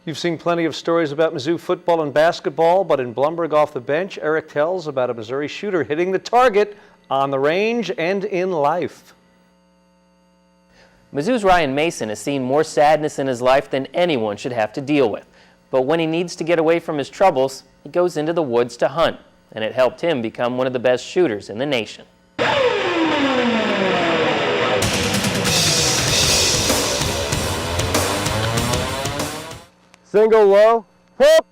You've seen plenty of stories about Mizzou football and basketball, but in Blumberg Off the Bench, Eric tells about a Missouri shooter hitting the target on the range and in life. Mizzou's Ryan Mason has seen more sadness in his life than anyone should have to deal with. But when he needs to get away from his troubles, he goes into the woods to hunt, and it helped him become one of the best shooters in the nation. Single low, whoop!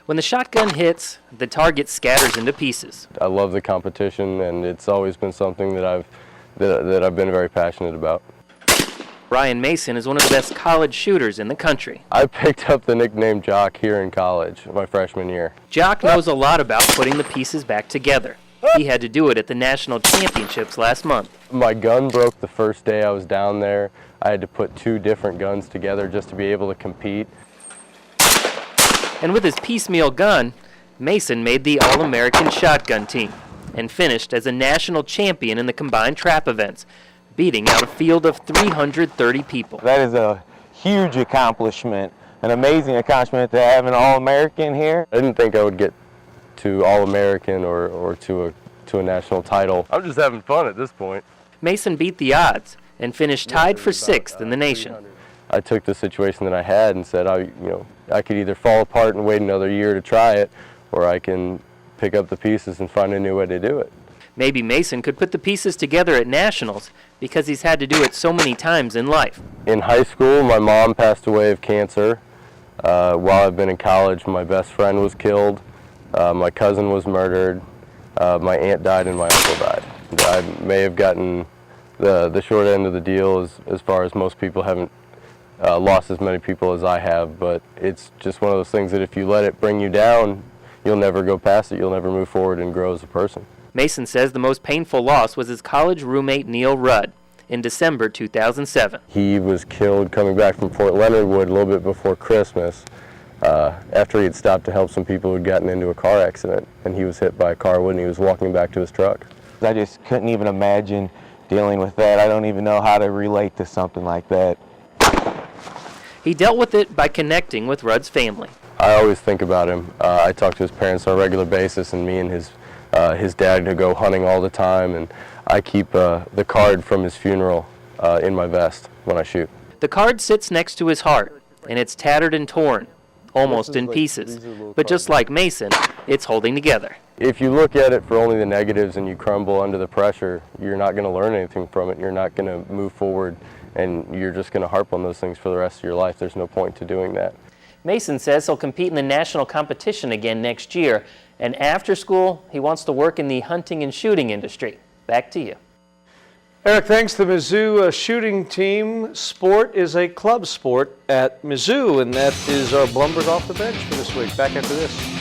When the shotgun hits, the target scatters into pieces. I love the competition, and it's always been something that I've been very passionate about. Ryan Mason is one of the best college shooters in the country. I picked up the nickname Jock here in college, my freshman year. Jock knows a lot about putting the pieces back together. He had to do it at the national championships last month. My gun broke the first day I was down there. I had to put 2 different guns together just to be able to compete. And with his piecemeal gun, Mason made the All-American shotgun team and finished as a national champion in the combined trap events, beating out a field of 330 people. That is a huge accomplishment, an amazing accomplishment to have an All-American here. I didn't think I would get to All-American or to a national title. I'm just having fun at this point. Mason beat the odds and finished tied for 6th in the nation. I took the situation that I had and said, I could either fall apart and wait another year to try it, or I can pick up the pieces and find a new way to do it. Maybe Mason could put the pieces together at nationals because he's had to do it so many times in life. In high school, my mom passed away of cancer. While I've been in college, my best friend was killed. My cousin was murdered. My aunt died and my uncle died. I may have gotten the short end of the deal as far as most people haven't lost as many people as I have, but it's just one of those things that if you let it bring you down, you'll never go past it, you'll never move forward and grow as a person. Mason says the most painful loss was his college roommate Neil Rudd in December 2007. He was killed coming back from Fort Leonard Wood a little bit before Christmas after he had stopped to help some people who had gotten into a car accident, and he was hit by a car when he was walking back to his truck. I just couldn't even imagine dealing with that. I don't even know how to relate to something like that. He dealt with it by connecting with Rudd's family. I always think about him. I talk to his parents on a regular basis, and me and his dad go hunting all the time, and I keep the card from his funeral in my vest when I shoot. The card sits next to his heart, and it's tattered and torn, almost in pieces. But just like Mason, it's holding together. If you look at it for only the negatives and you crumble under the pressure, you're not going to learn anything from it. You're not going to move forward, and you're just going to harp on those things for the rest of your life. There's no point to doing that. Mason says he'll compete in the national competition again next year, and after school, he wants to work in the hunting and shooting industry. Back to you. Eric, thanks to the Mizzou shooting team. Sport is a club sport at Mizzou, and that is our Blumberg Off the Bench for this week. Back after this.